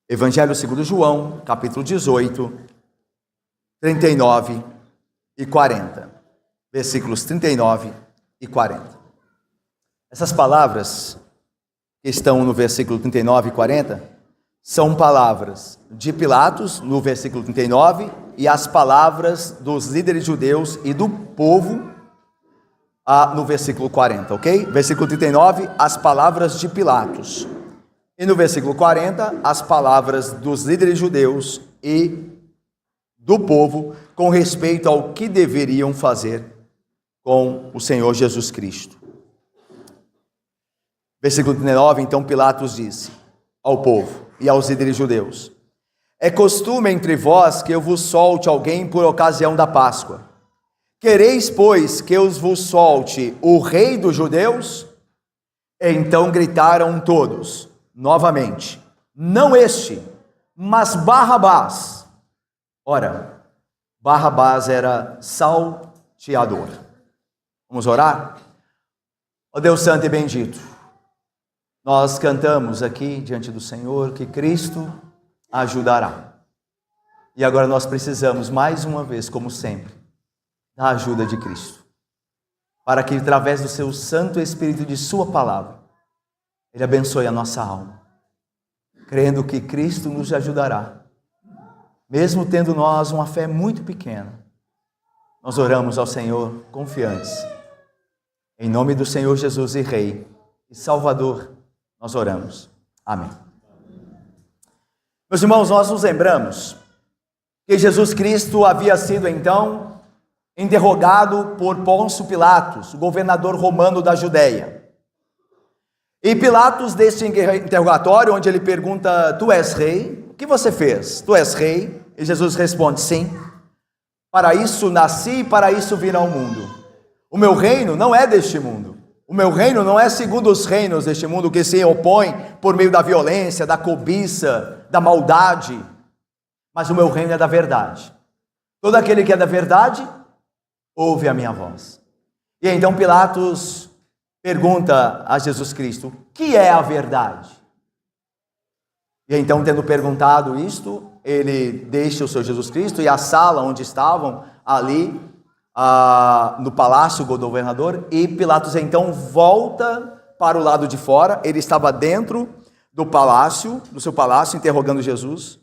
Evangelho segundo João, capítulo 18, 39 e 40. Versículos 39 e 40. Essas palavras que estão no versículo 39 e 40 são palavras de Pilatos, no versículo 39, e as palavras dos líderes judeus e do povo, no versículo 40, ok? Versículo 39, as palavras de Pilatos. E no versículo 40, as palavras dos líderes judeus e do povo com respeito ao que deveriam fazer com o Senhor Jesus Cristo. Versículo 39, então Pilatos disse ao povo e aos líderes judeus: é costume entre vós que eu vos solte alguém por ocasião da Páscoa. Quereis, pois, que eu vos solte o rei dos judeus? Então gritaram todos novamente: não este, mas Barrabás. Ora, Barrabás era salteador. Vamos orar? Ó Deus santo e bendito, nós cantamos aqui diante do Senhor que Cristo ajudará. E agora nós precisamos, mais uma vez, como sempre, da ajuda de Cristo, para que através do seu Santo Espírito e de sua palavra, Ele abençoe a nossa alma, crendo que Cristo nos ajudará. Mesmo tendo nós uma fé muito pequena, nós oramos ao Senhor confiantes. Em nome do Senhor Jesus e Rei e Salvador, nós oramos. Amém. Meus irmãos, nós nos lembramos que Jesus Cristo havia sido então interrogado por Pôncio Pilatos, o governador romano da Judéia. E Pilatos, deste interrogatório, onde ele pergunta: tu és rei? O que você fez? Tu és rei? E Jesus responde: sim, para isso nasci e para isso vim ao mundo. O meu reino não é deste mundo. O meu reino não é segundo os reinos deste mundo, que se opõem por meio da violência, da cobiça, da maldade. Mas o meu reino é da verdade. Todo aquele que é da verdade, ouve a minha voz. E então Pilatos pergunta a Jesus Cristo: o que é a verdade? E então, tendo perguntado isto, ele deixa o Senhor Jesus Cristo e a sala onde estavam, ali no palácio do governador, e Pilatos então volta para o lado de fora. Ele estava dentro do palácio, do seu palácio, interrogando Jesus,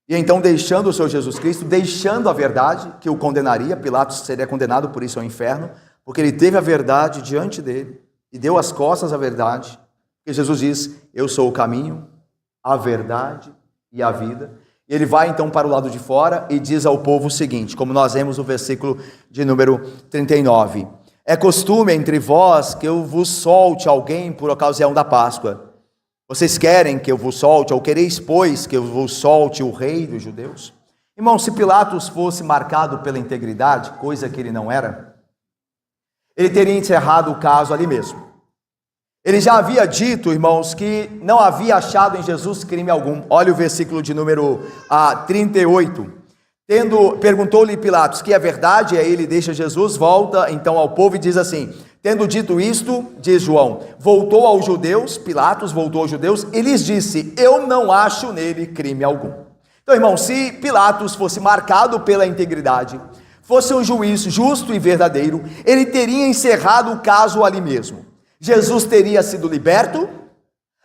e então deixando o Senhor Jesus Cristo, deixando a verdade que o condenaria. Pilatos seria condenado por isso ao inferno, porque ele teve a verdade diante dele e deu as costas à verdade. Porque Jesus diz: eu sou o caminho, a verdade e a vida. E ele vai então para o lado de fora e diz ao povo o seguinte, como nós vemos no versículo de número 39: é costume entre vós que eu vos solte alguém por ocasião da Páscoa. Vocês querem que eu vos solte, ou quereis, pois, que eu vos solte o rei dos judeus? Irmão, se Pilatos fosse marcado pela integridade, coisa que ele não era, ele teria encerrado o caso ali mesmo. Ele já havia dito, irmãos, que não havia achado em Jesus crime algum. Olha o versículo de número 38. Perguntou-lhe Pilatos: que é verdade? E aí ele deixa Jesus, volta então ao povo e diz assim: tendo dito isto, diz João, voltou aos judeus, Pilatos voltou aos judeus e lhes disse: eu não acho nele crime algum. Então, irmão, se Pilatos fosse marcado pela integridade, fosse um juiz justo e verdadeiro, ele teria encerrado o caso ali mesmo. Jesus teria sido liberto,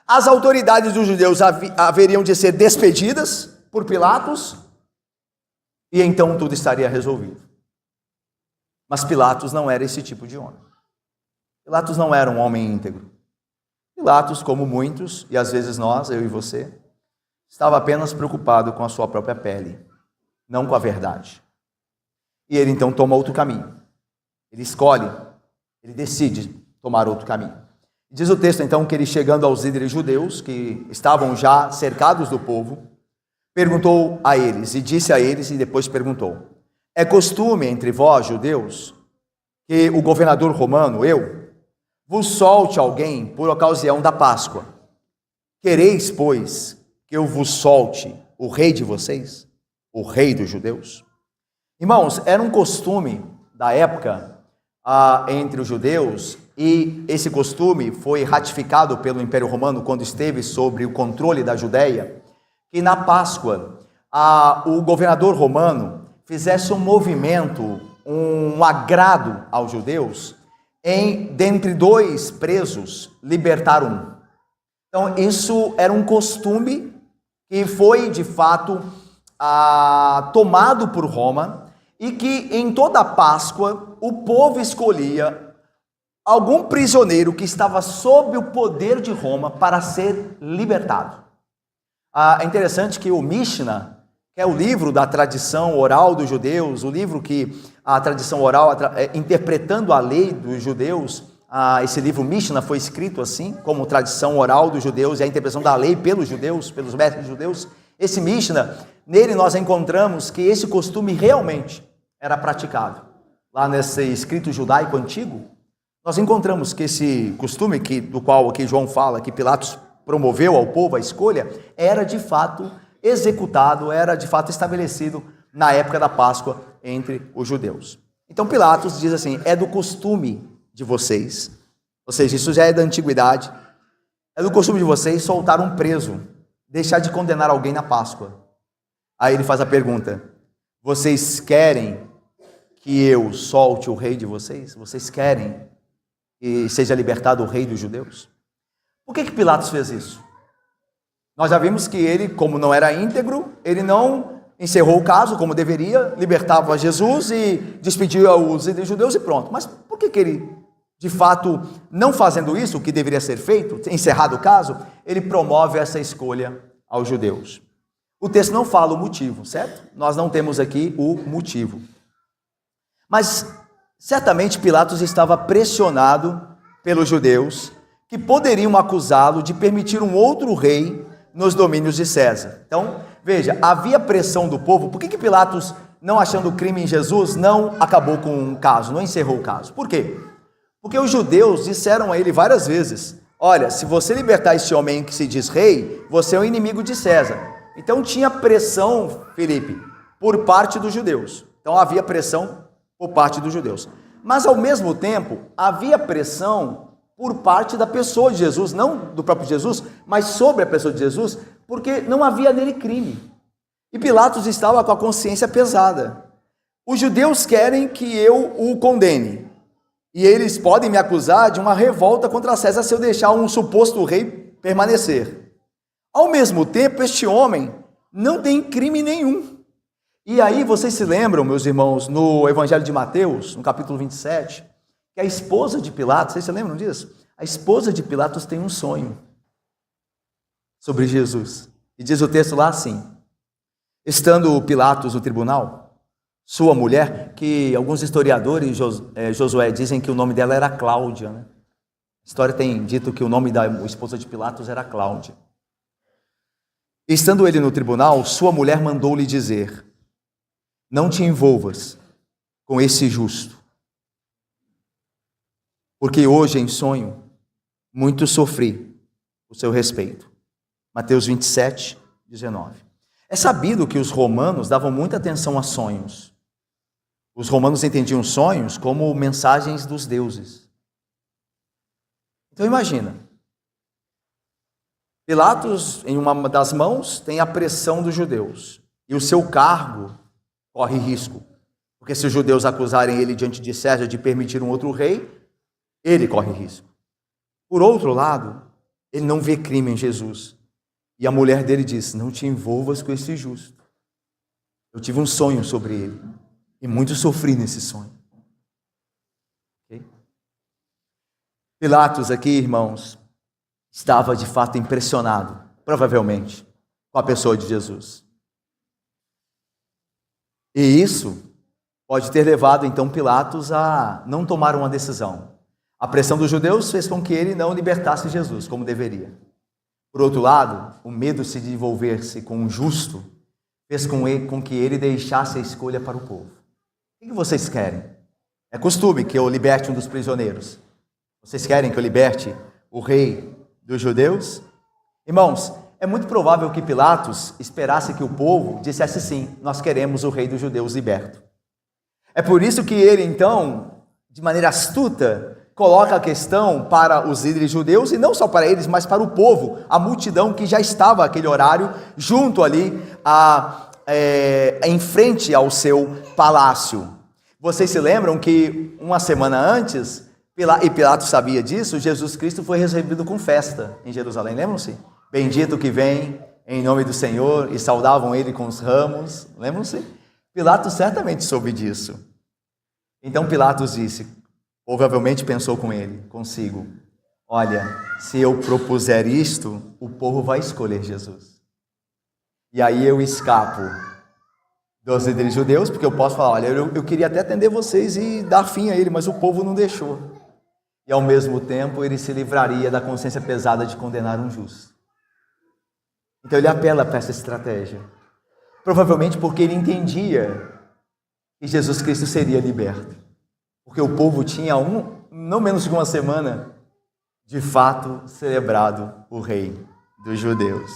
as autoridades dos judeus haveriam de ser despedidas por Pilatos, e então tudo estaria resolvido. Mas Pilatos não era esse tipo de homem. Pilatos não era um homem íntegro. Pilatos, como muitos, e às vezes nós, eu e você, estava apenas preocupado com a sua própria pele, não com a verdade. E ele então toma outro caminho. Ele escolhe, ele decide tomar outro caminho. Diz o texto então que ele, chegando aos líderes judeus, que estavam já cercados do povo, perguntou a eles, e disse a eles, e depois perguntou: é costume entre vós, judeus, que o governador romano, eu, vos solte alguém por ocasião da Páscoa? Quereis, pois, que eu vos solte o rei de vocês, o rei dos judeus? Irmãos, era um costume da época entre os judeus, e esse costume foi ratificado pelo Império Romano quando esteve sobre o controle da Judéia, que na Páscoa o governador romano fizesse um movimento, um agrado aos judeus, dentre dois presos, libertar um. Então, isso era um costume que foi, de fato, tomado por Roma, e que em toda a Páscoa o povo escolhia algum prisioneiro que estava sob o poder de Roma para ser libertado. É interessante que o Mishnah, que é o livro da tradição oral dos judeus, o livro que a tradição oral, interpretando a lei dos judeus, esse livro Mishnah foi escrito assim, como tradição oral dos judeus e a interpretação da lei pelos judeus, pelos mestres judeus. Esse Mishnah, nele nós encontramos que esse costume realmente era praticado. Lá nesse escrito judaico antigo, nós encontramos que esse costume, do qual aqui João fala, que Pilatos promoveu ao povo a escolha, era de fato executado, era de fato estabelecido na época da Páscoa entre os judeus. Então Pilatos diz assim: é do costume de vocês, ou seja, isso já é da antiguidade, é do costume de vocês soltar um preso, deixar de condenar alguém na Páscoa. Aí ele faz a pergunta: vocês querem que eu solte o rei de vocês? Vocês querem que seja libertado o rei dos judeus? Por que Pilatos fez isso? Nós já vimos que ele, como não era íntegro, ele não encerrou o caso como deveria, libertava Jesus e despedia os judeus e pronto. Mas por que ele, de fato, não fazendo isso, o que deveria ser feito, encerrado o caso, ele promove essa escolha aos judeus? O texto não fala o motivo, certo? Nós não temos aqui o motivo. Mas certamente Pilatos estava pressionado pelos judeus, que poderiam acusá-lo de permitir um outro rei nos domínios de César. Então, veja, havia pressão do povo. Por que Pilatos, não achando crime em Jesus, não acabou com o caso, não encerrou o caso? Por quê? Porque os judeus disseram a ele várias vezes: olha, se você libertar esse homem que se diz rei, você é um inimigo de César. Então tinha pressão, Felipe, por parte dos judeus. Então havia pressão por parte dos judeus. Mas ao mesmo tempo, havia pressão por parte da pessoa de Jesus, não do próprio Jesus, mas sobre a pessoa de Jesus, porque não havia nele crime. E Pilatos estava com a consciência pesada. Os judeus querem que eu o condene, e eles podem me acusar de uma revolta contra César se eu deixar um suposto rei permanecer. Ao mesmo tempo, este homem não tem crime nenhum. E aí vocês se lembram, meus irmãos, no Evangelho de Mateus, no capítulo 27, que a esposa de Pilatos, vocês se lembram disso? A esposa de Pilatos tem um sonho sobre Jesus. E diz o texto lá assim: estando Pilatos no tribunal, sua mulher, que alguns historiadores, Josué, dizem que o nome dela era Cláudia, né? A história tem dito que o nome da esposa de Pilatos era Cláudia. Estando ele no tribunal, sua mulher mandou-lhe dizer: não te envolvas com esse justo, porque hoje em sonho muito sofri o seu respeito. Mateus 27, 19. É sabido que os romanos davam muita atenção a sonhos. Os romanos entendiam sonhos como mensagens dos deuses. Então imagina, Pilatos, em uma das mãos, tem a pressão dos judeus, e o seu cargo corre risco, porque se os judeus acusarem ele diante de César de permitir um outro rei, ele corre risco. Por outro lado, ele não vê crime em Jesus, e a mulher dele diz: não te envolvas com esse justo. Eu tive um sonho sobre ele, e muito sofri nesse sonho. Okay? Pilatos aqui, irmãos, estava de fato impressionado, provavelmente, com a pessoa de Jesus. E isso pode ter levado então Pilatos a não tomar uma decisão. A pressão dos judeus fez com que ele não libertasse Jesus como deveria. Por outro lado, o medo de se envolver-se com um justo fez com que ele deixasse a escolha para o povo. O que vocês querem? É costume que eu liberte um dos prisioneiros. Vocês querem que eu liberte o rei dos judeus? Irmãos, é muito provável que Pilatos esperasse que o povo dissesse sim, nós queremos o rei dos judeus liberto. É por isso que ele, então, de maneira astuta, coloca a questão para os líderes judeus, e não só para eles, mas para o povo, a multidão que já estava naquele horário, junto ali, em frente ao seu palácio. Vocês se lembram que uma semana antes, e Pilatos sabia disso, Jesus Cristo foi recebido com festa em Jerusalém, lembram-se? Bendito que vem em nome do Senhor, e saudavam ele com os ramos, lembram-se? Pilatos certamente soube disso. Então Pilatos disse, provavelmente pensou consigo, olha, se eu propuser isto, o povo vai escolher Jesus. E aí eu escapo dos líderes judeus, porque eu posso falar, olha, eu queria até atender vocês e dar fim a ele, mas o povo não deixou. E ao mesmo tempo ele se livraria da consciência pesada de condenar um justo. Então ele apela para essa estratégia. Provavelmente porque ele entendia que Jesus Cristo seria liberto. Porque o povo tinha não menos de uma semana, de fato, celebrado o rei dos judeus.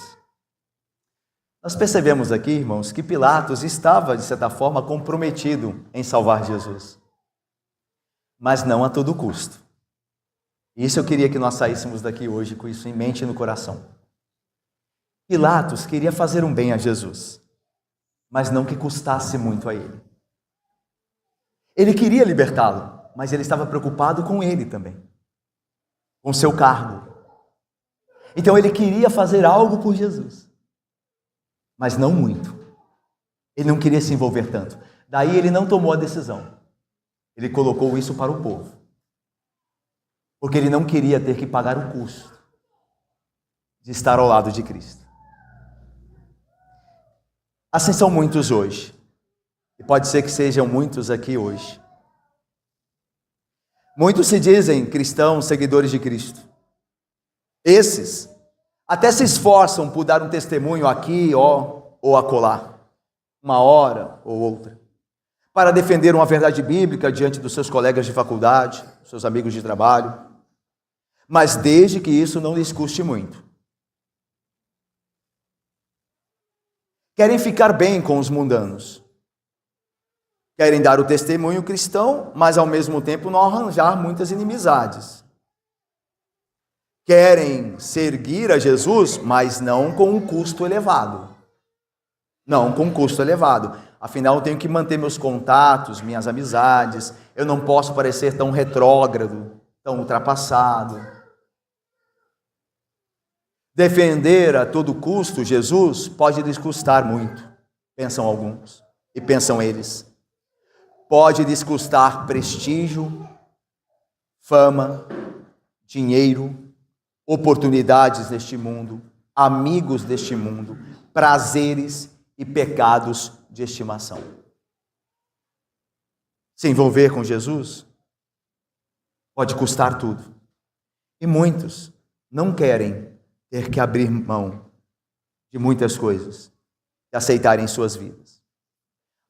Nós percebemos aqui, irmãos, que Pilatos estava, de certa forma, comprometido em salvar Jesus. Mas não a todo custo. Isso eu queria que nós saíssemos daqui hoje com isso em mente e no coração. Pilatos queria fazer um bem a Jesus, mas não que custasse muito a ele. Ele queria libertá-lo, mas ele estava preocupado com ele também, com seu cargo. Então ele queria fazer algo por Jesus, mas não muito. Ele não queria se envolver tanto. Daí ele não tomou a decisão. Ele colocou isso para o povo, porque ele não queria ter que pagar o custo de estar ao lado de Cristo. Assim são muitos hoje, e pode ser que sejam muitos aqui hoje. Muitos se dizem cristãos, seguidores de Cristo. Esses até se esforçam por dar um testemunho aqui ou acolá, uma hora ou outra, para defender uma verdade bíblica diante dos seus colegas de faculdade, seus amigos de trabalho, mas desde que isso não lhes custe muito. Querem ficar bem com os mundanos. Querem dar o testemunho cristão, mas ao mesmo tempo não arranjar muitas inimizades. Querem seguir a Jesus, mas não com um custo elevado. Não com um custo elevado. Afinal, eu tenho que manter meus contatos, minhas amizades. Eu não posso parecer tão retrógrado, tão ultrapassado. Defender a todo custo Jesus pode lhes custar muito, pensam alguns, e pensam eles. Pode lhes custar prestígio, fama, dinheiro, oportunidades deste mundo, amigos deste mundo, prazeres e pecados de estimação. Se envolver com Jesus pode custar tudo. E muitos não querem ter que abrir mão de muitas coisas e aceitarem suas vidas.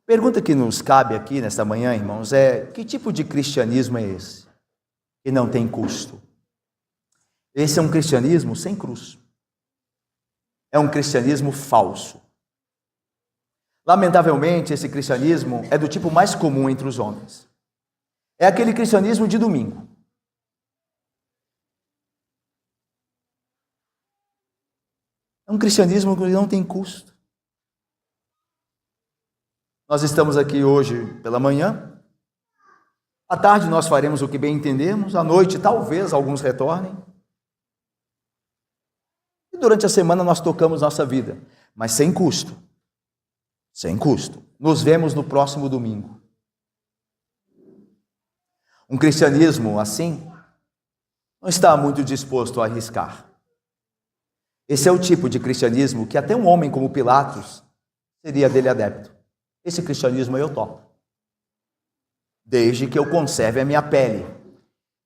A pergunta que nos cabe aqui nesta manhã, irmãos, é: que tipo de cristianismo é esse? Que não tem custo. Esse é um cristianismo sem cruz. É um cristianismo falso. Lamentavelmente, esse cristianismo é do tipo mais comum entre os homens. É aquele cristianismo de domingo. É um cristianismo que não tem custo. Nós estamos aqui hoje pela manhã. À tarde nós faremos o que bem entendemos. À noite talvez alguns retornem. E durante a semana nós tocamos nossa vida, mas sem custo. Sem custo. Nos vemos no próximo domingo. Um cristianismo assim não está muito disposto a arriscar. Esse é o tipo de cristianismo que até um homem como Pilatos seria dele adepto. Esse cristianismo eu topo. Desde que eu conserve a minha pele.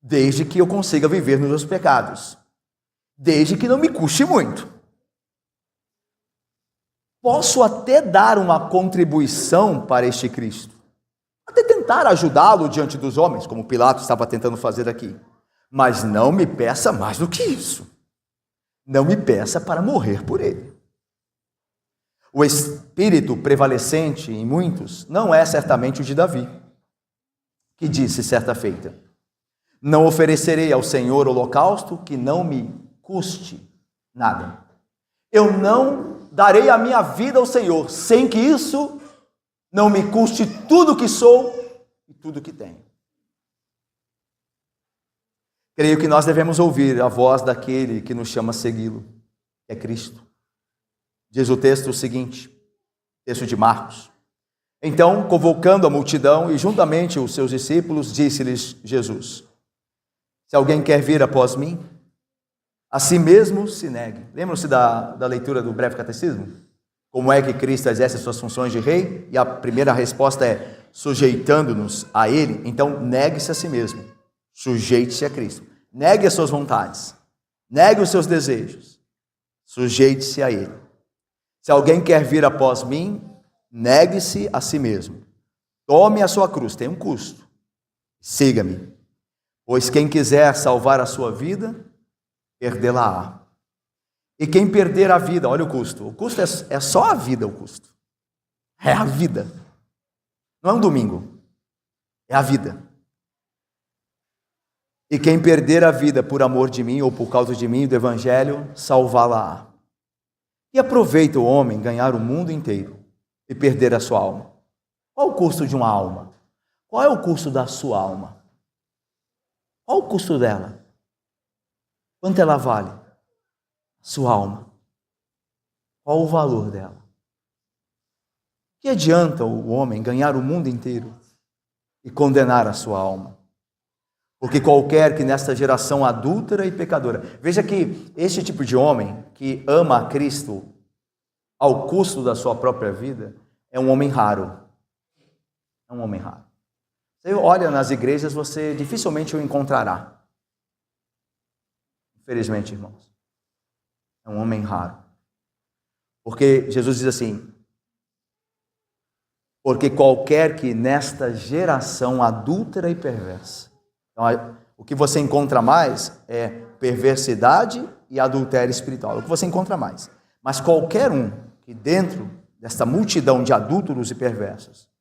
Desde que eu consiga viver nos meus pecados. Desde que não me custe muito. Posso até dar uma contribuição para este Cristo. Até tentar ajudá-lo diante dos homens, como Pilatos estava tentando fazer aqui. Mas não me peça mais do que isso. Não me peça para morrer por ele. O espírito prevalecente em muitos não é certamente o de Davi, que disse certa feita: Não oferecerei ao Senhor holocausto que não me custe nada. Eu não darei a minha vida ao Senhor sem que isso não me custe tudo que sou e tudo que tenho. Creio que nós devemos ouvir a voz daquele que nos chama a segui-lo, que é Cristo. Diz o texto o seguinte, texto de Marcos. Então, convocando a multidão e juntamente os seus discípulos, disse-lhes Jesus: se alguém quer vir após mim, a si mesmo se negue. Lembram-se da leitura do breve catecismo? Como é que Cristo exerce as suas funções de rei? E a primeira resposta é sujeitando-nos a Ele. Então, negue-se a si mesmo. Sujeite-se a Cristo. Negue as suas vontades. Negue os seus desejos. Sujeite-se a Ele. Se alguém quer vir após mim, negue-se a si mesmo. Tome a sua cruz, tem um custo. Siga-me. Pois quem quiser salvar a sua vida, perdê-la-á. E quem perder a vida, olha o custo é só a vida, o custo. É a vida. Não é um domingo, é a vida. E quem perder a vida por amor de mim, ou por causa de mim, do Evangelho, salvá-la-á. E aproveita o homem ganhar o mundo inteiro e perder a sua alma. Qual o custo de uma alma? Qual é o custo da sua alma? Qual o custo dela? Quanto ela vale? Sua alma. Qual o valor dela? Que adianta o homem ganhar o mundo inteiro e condenar a sua alma? Porque qualquer que nesta geração adúltera e pecadora... Veja que este tipo de homem que ama a Cristo ao custo da sua própria vida é um homem raro. É um homem raro. Você olha nas igrejas, você dificilmente o encontrará. Infelizmente, irmãos. É um homem raro. Porque Jesus diz assim: porque qualquer que nesta geração adúltera e perversa. Então, o que você encontra mais é perversidade e adultério espiritual. É o que você encontra mais. Mas qualquer um que dentro desta multidão de adúlteros e perversos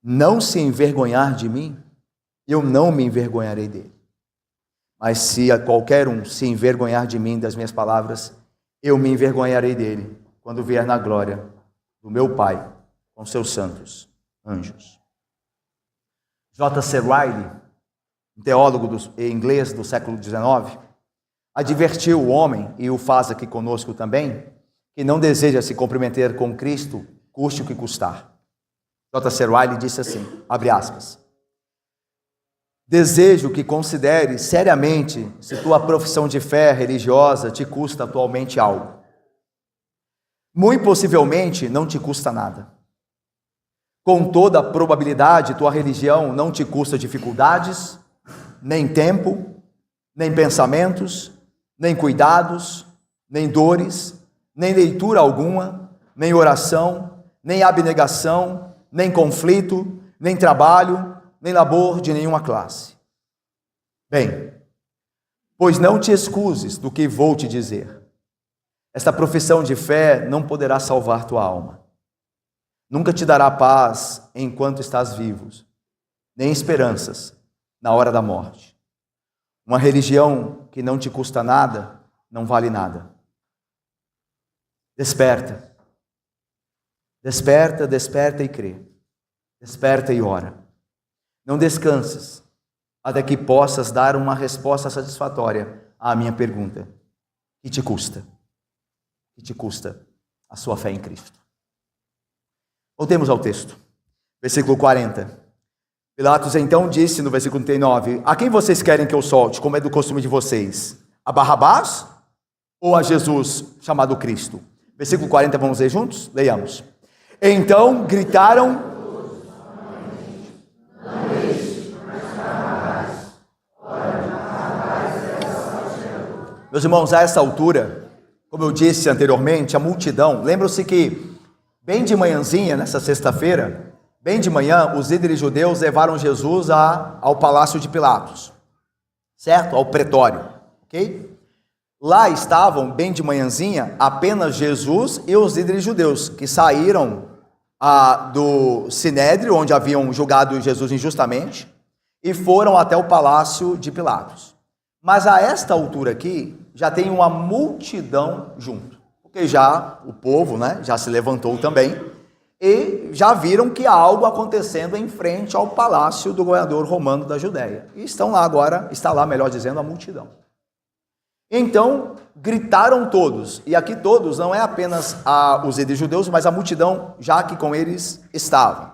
não se envergonhar de mim, eu não me envergonharei dele. Mas se qualquer um se envergonhar de mim, das minhas palavras, eu me envergonharei dele quando vier na glória do meu Pai com seus santos anjos. J.C. Riley, um teólogo inglês do século XIX, advertiu o homem, e o faz aqui conosco também, que não deseja se comprometer com Cristo, custe o que custar. J.C. Riley disse assim, abre aspas: desejo que considere seriamente se tua profissão de fé religiosa te custa atualmente algo. Muito possivelmente não te custa nada. Com toda probabilidade, tua religião não te custa dificuldades, nem tempo, nem pensamentos, nem cuidados, nem dores, nem leitura alguma, nem oração, nem abnegação, nem conflito, nem trabalho, nem labor de nenhuma classe. Bem, pois não te excuses do que vou te dizer. Esta profissão de fé não poderá salvar tua alma. Nunca te dará paz enquanto estás vivos, nem esperanças na hora da morte. Uma religião que não te custa nada, não vale nada. Desperta. Desperta, desperta e crê. Desperta e ora. Não descanses, até que possas dar uma resposta satisfatória à minha pergunta. Que te custa? Que te custa a sua fé em Cristo? Voltemos ao texto. Versículo 40. Pilatos então disse no versículo 39, a quem vocês querem que eu solte, como é do costume de vocês? A Barrabás ou a Jesus chamado Cristo? Versículo 40, vamos ler juntos? Leiamos. Então gritaram... Meus irmãos, a essa altura, como eu disse anteriormente, a multidão, lembram-se que bem de manhãzinha, nessa sexta-feira, bem de manhã, os líderes judeus levaram Jesus ao palácio de Pilatos, certo? Ao pretório, ok? Lá estavam, bem de manhãzinha, apenas Jesus e os líderes judeus, que saíram do Sinédrio, onde haviam julgado Jesus injustamente, e foram até o palácio de Pilatos. Mas a esta altura aqui, já tem uma multidão junto, porque já o povo, já se levantou também, e já viram que há algo acontecendo em frente ao palácio do governador romano da Judéia. E estão lá agora, está lá, melhor dizendo, a multidão. Então, gritaram todos, e aqui todos não é apenas os líderes judeus, mas a multidão já que com eles estavam.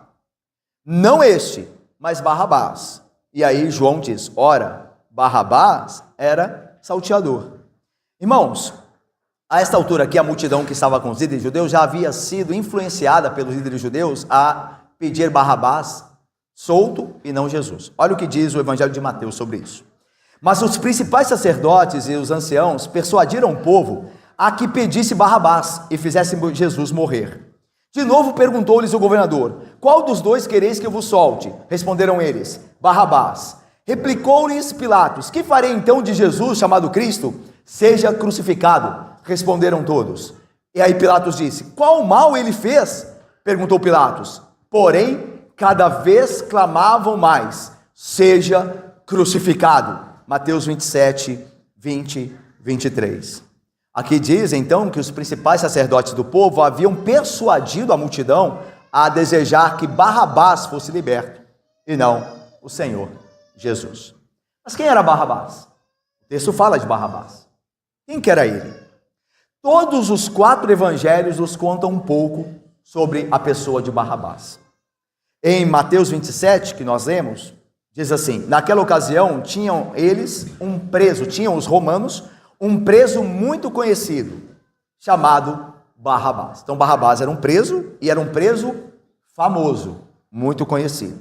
Não este, mas Barrabás. E aí João diz, ora, Barrabás era salteador. Irmãos, a esta altura aqui, a multidão que estava com os líderes judeus já havia sido influenciada pelos líderes judeus a pedir Barrabás solto e não Jesus. Olha o que diz o Evangelho de Mateus sobre isso. Mas os principais sacerdotes e os anciãos persuadiram o povo a que pedisse Barrabás e fizesse Jesus morrer. De novo perguntou-lhes o governador, qual dos dois quereis que eu vos solte? Responderam eles, Barrabás. Replicou-lhes Pilatos, que farei então de Jesus, chamado Cristo? Seja crucificado. Responderam todos. E aí Pilatos disse, qual mal ele fez? Perguntou Pilatos. Porém, cada vez clamavam mais, seja crucificado. Mateus 27, 20, 23. Aqui diz então que os principais sacerdotes do povo haviam persuadido a multidão a desejar que Barrabás fosse liberto, e não o Senhor Jesus. Mas quem era Barrabás? O texto fala de Barrabás. Quem que era ele? Todos os 4 evangelhos nos contam um pouco sobre a pessoa de Barrabás. Em Mateus 27, que nós lemos, diz assim, naquela ocasião tinham eles um preso, tinham os romanos, um preso muito conhecido, chamado Barrabás. Então Barrabás era um preso, e era um preso famoso, muito conhecido.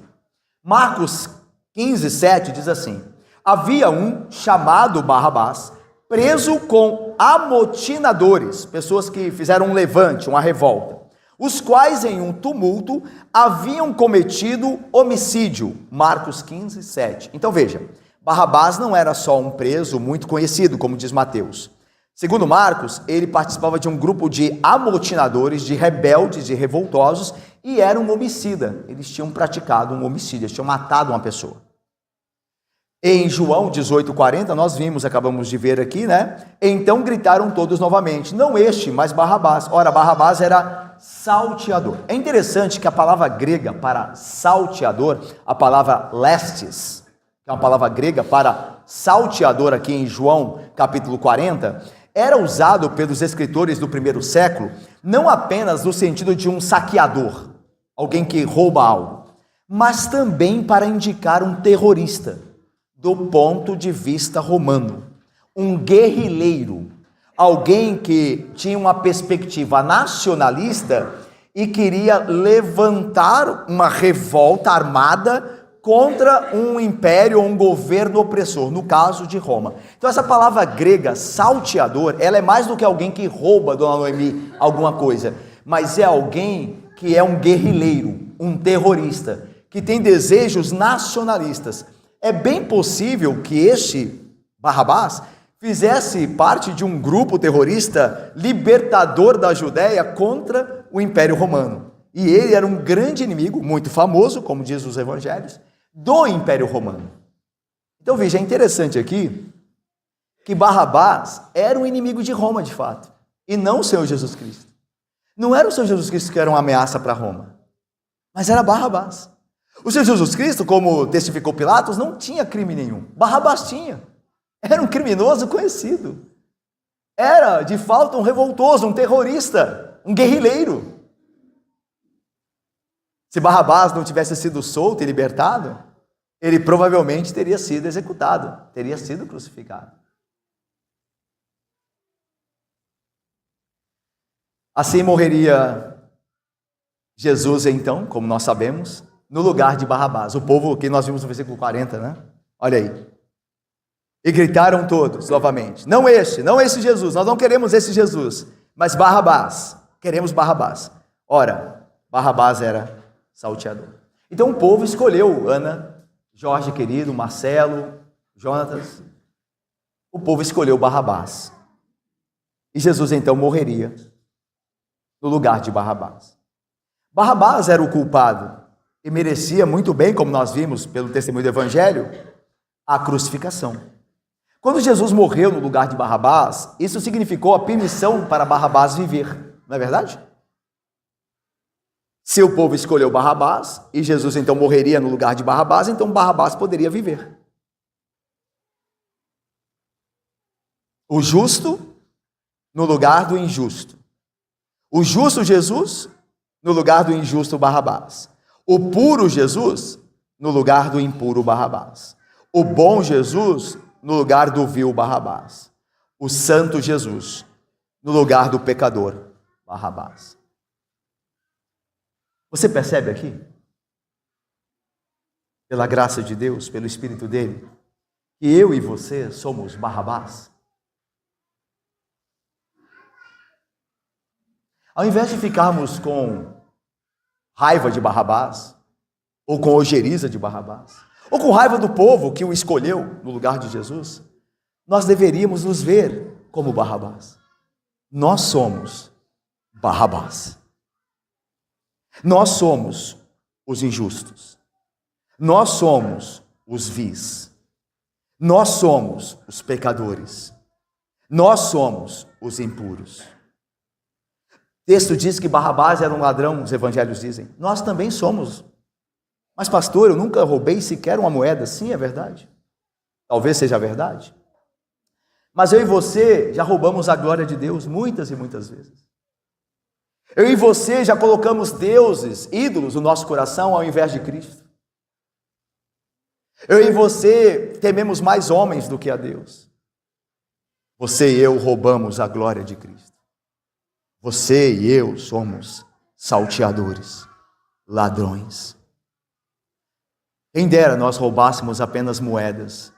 Marcos 15, 7 diz assim, havia um chamado Barrabás, preso com amotinadores, pessoas que fizeram um levante, uma revolta, os quais em um tumulto haviam cometido homicídio. Marcos 15, 7. Então veja, Barrabás não era só um preso muito conhecido, como diz Mateus. Segundo Marcos, ele participava de um grupo de amotinadores, de rebeldes, de revoltosos, e era um homicida. Eles tinham praticado um homicídio, eles tinham matado uma pessoa. Em João 18:40, nós vimos, acabamos de ver aqui, Então gritaram todos novamente, não este, mas Barrabás. Ora, Barrabás era salteador. É interessante que a palavra grega para salteador, a palavra lestes, que é uma palavra grega para salteador aqui em João capítulo 40, era usado pelos escritores do primeiro século, não apenas no sentido de um saqueador, alguém que rouba algo, mas também para indicar um terrorista, do ponto de vista romano, um guerrilheiro, alguém que tinha uma perspectiva nacionalista e queria levantar uma revolta armada contra um império ou um governo opressor, no caso de Roma. Então essa palavra grega, salteador, ela é mais do que alguém que rouba, dona Noemi, alguma coisa, mas é alguém que é um guerrilheiro, um terrorista, que tem desejos nacionalistas. É bem possível que este Barrabás fizesse parte de um grupo terrorista libertador da Judéia contra o Império Romano. E ele era um grande inimigo, muito famoso, como diz os evangelhos, do Império Romano. Então veja, é interessante aqui que Barrabás era um inimigo de Roma de fato, e não o Senhor Jesus Cristo. Não era o Senhor Jesus Cristo que era uma ameaça para Roma, mas era Barrabás. O Senhor Jesus Cristo, como testificou Pilatos, não tinha crime nenhum. Barrabás tinha. Era um criminoso conhecido. Era, de fato, um revoltoso, um terrorista, um guerrilheiro. Se Barrabás não tivesse sido solto e libertado, ele provavelmente teria sido executado, teria sido crucificado. Assim morreria Jesus, então, como nós sabemos, no lugar de Barrabás. O povo que nós vimos no versículo 40, Olha aí. E gritaram todos novamente, não esse Jesus, nós não queremos esse Jesus, mas Barrabás, queremos Barrabás. Ora, Barrabás era salteador. Então o povo escolheu Ana, Jorge querido, Marcelo, Jonatas. O povo escolheu Barrabás. E Jesus então morreria no lugar de Barrabás. Barrabás era o culpado. e merecia muito bem, como nós vimos pelo testemunho do Evangelho, a crucificação. Quando Jesus morreu no lugar de Barrabás, isso significou a permissão para Barrabás viver, não é verdade? Se o povo escolheu Barrabás, e Jesus então morreria no lugar de Barrabás, então Barrabás poderia viver. O justo no lugar do injusto. O justo Jesus no lugar do injusto Barrabás. O puro Jesus no lugar do impuro Barrabás. O bom Jesus no lugar do vil Barrabás. O santo Jesus no lugar do pecador Barrabás. Você percebe aqui, pela graça de Deus, pelo Espírito dele, que eu e você somos Barrabás? Ao invés de ficarmos com raiva de Barrabás, ou com ojeriza de Barrabás, ou com raiva do povo que o escolheu no lugar de Jesus, nós deveríamos nos ver como Barrabás. Nós somos Barrabás. Nós somos os injustos. Nós somos os vis. Nós somos os pecadores. Nós somos os impuros. O texto diz que Barrabás era um ladrão, os evangelhos dizem. Nós também somos. Mas pastor, eu nunca roubei sequer uma moeda. Sim, é verdade. Talvez seja verdade. Mas eu e você já roubamos a glória de Deus muitas e muitas vezes. Eu e você já colocamos deuses, ídolos no nosso coração ao invés de Cristo. Eu e você tememos mais homens do que a Deus. Você e eu roubamos a glória de Cristo. Você e eu somos salteadores, ladrões. Quem dera nós roubássemos apenas moedas,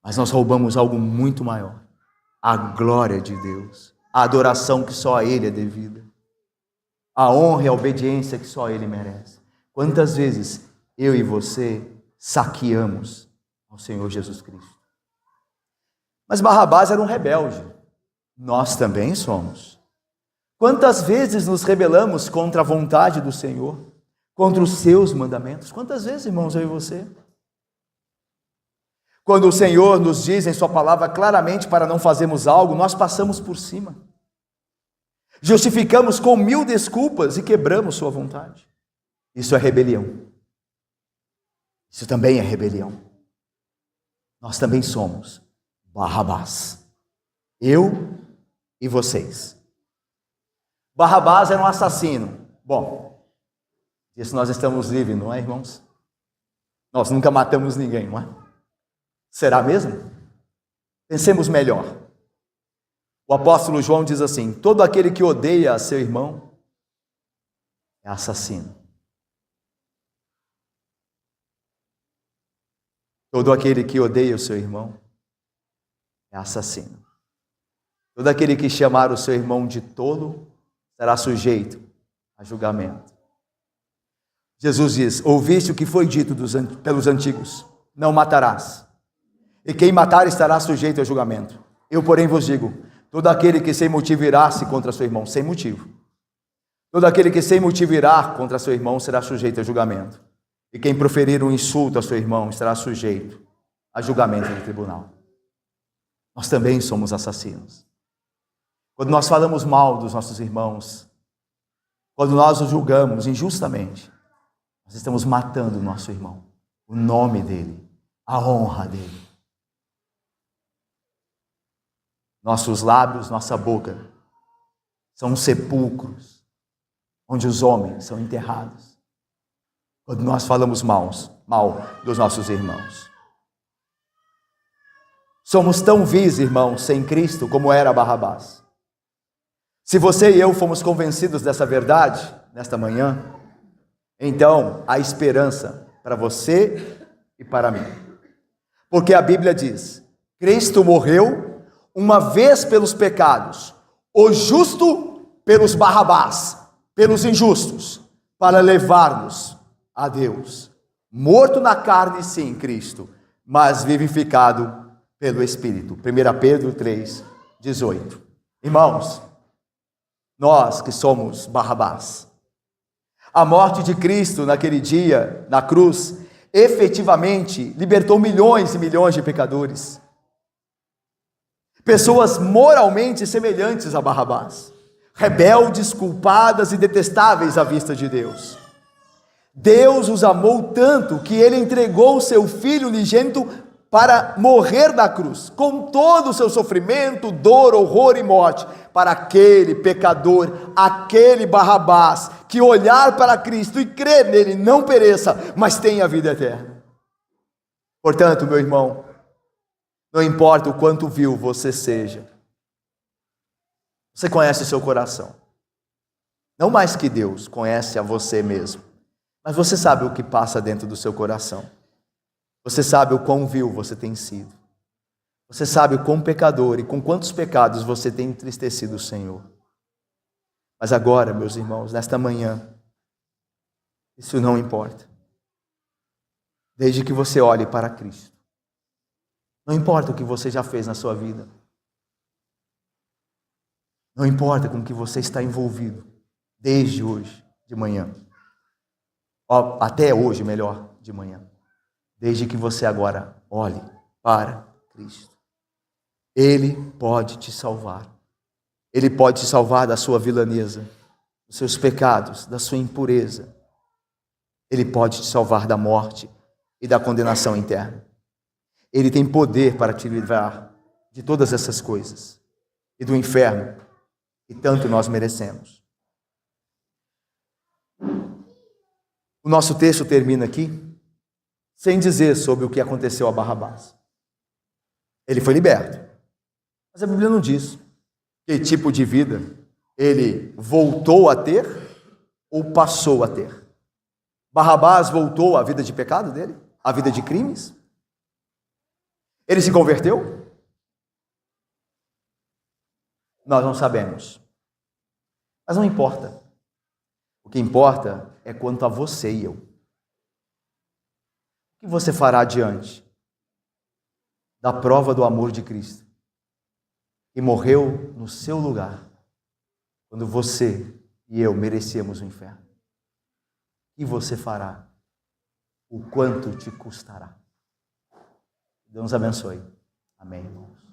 mas nós roubamos algo muito maior, a glória de Deus, a adoração que só a Ele é devida, a honra e a obediência que só Ele merece. Quantas vezes eu e você saqueamos ao Senhor Jesus Cristo? Mas Barrabás era um rebelde, nós também somos. Quantas vezes nos rebelamos contra a vontade do Senhor, contra os seus mandamentos? Quantas vezes, irmãos, eu e você? Quando o Senhor nos diz em sua palavra claramente para não fazermos algo, nós passamos por cima. Justificamos com 1000 desculpas e quebramos sua vontade. Isso é rebelião. Isso também é rebelião. Nós também somos Barrabás. Eu e vocês. Barrabás era um assassino. Bom, isso nós estamos livres, não é, irmãos? Nós nunca matamos ninguém, não é? Será mesmo? Pensemos melhor. O apóstolo João diz assim: todo aquele que odeia a seu irmão é assassino. Todo aquele que odeia o seu irmão é assassino. Todo aquele que chamar o seu irmão de tolo será sujeito a julgamento. Jesus diz: ouviste o que foi dito pelos antigos: não matarás, e quem matar estará sujeito a julgamento. Eu, porém, vos digo: todo aquele que sem motivo irá-se contra seu irmão, sem motivo, todo aquele que sem motivo irá contra seu irmão será sujeito a julgamento. E quem proferir um insulto a seu irmão estará sujeito a julgamento do tribunal. Nós também somos assassinos. Quando nós falamos mal dos nossos irmãos, quando nós os julgamos injustamente, nós estamos matando o nosso irmão, o nome dele, a honra dele. Nossos lábios, nossa boca são sepulcros onde os homens são enterrados, quando nós falamos mal dos nossos irmãos. Somos tão vis, irmãos, sem Cristo como era Barrabás. Se você e eu fomos convencidos dessa verdade nesta manhã, então há esperança para você e para mim. Porque a Bíblia diz: Cristo morreu uma vez pelos pecados, o justo pelos Barrabás, pelos injustos, para levar-nos a Deus. Morto na carne, sim, Cristo, mas vivificado pelo Espírito. 1 Pedro 3:18. Irmãos, nós que somos Barrabás, A morte de Cristo naquele dia, na cruz, efetivamente libertou milhões e milhões de pecadores. Pessoas moralmente semelhantes a Barrabás, rebeldes, culpadas e detestáveis à vista de Deus. Deus os amou tanto que ele entregou o seu Filho unigênito para morrer na cruz, com todo o seu sofrimento, dor, horror e morte, para aquele pecador, aquele Barrabás, que olhar para Cristo e crer nele não pereça, mas tenha a vida eterna. Portanto, meu irmão, não importa o quanto vil você seja, você conhece o seu coração. Não mais que Deus conhece a você mesmo, mas você sabe o que passa dentro do seu coração. Você sabe o quão vil você tem sido. Você sabe o quão pecador e com quantos pecados você tem entristecido o Senhor. Mas agora, meus irmãos, nesta manhã, isso não importa. Desde que você olhe para Cristo. Não importa o que você já fez na sua vida. Não importa com o que você está envolvido. Desde hoje, de manhã. Até hoje, melhor, de manhã. Desde que você agora olhe para Cristo. Ele pode te salvar. Ele pode te salvar da sua vilaneza, dos seus pecados, da sua impureza. Ele pode te salvar da morte e da condenação interna. Ele tem poder para te livrar de todas essas coisas e do inferno que tanto nós merecemos. O nosso texto termina aqui sem dizer sobre o que aconteceu a Barrabás. Ele foi liberto. Mas a Bíblia não diz que tipo de vida ele voltou a ter ou passou a ter. Barrabás voltou à vida de pecado dele? À vida de crimes? Ele se converteu? Nós não sabemos. Mas não importa. O que importa é quanto a você e eu. O que você fará diante da prova do amor de Cristo, que morreu no seu lugar, quando você e eu merecíamos o inferno? O que você fará? O quanto te custará? Deus nos abençoe. Amém, irmãos.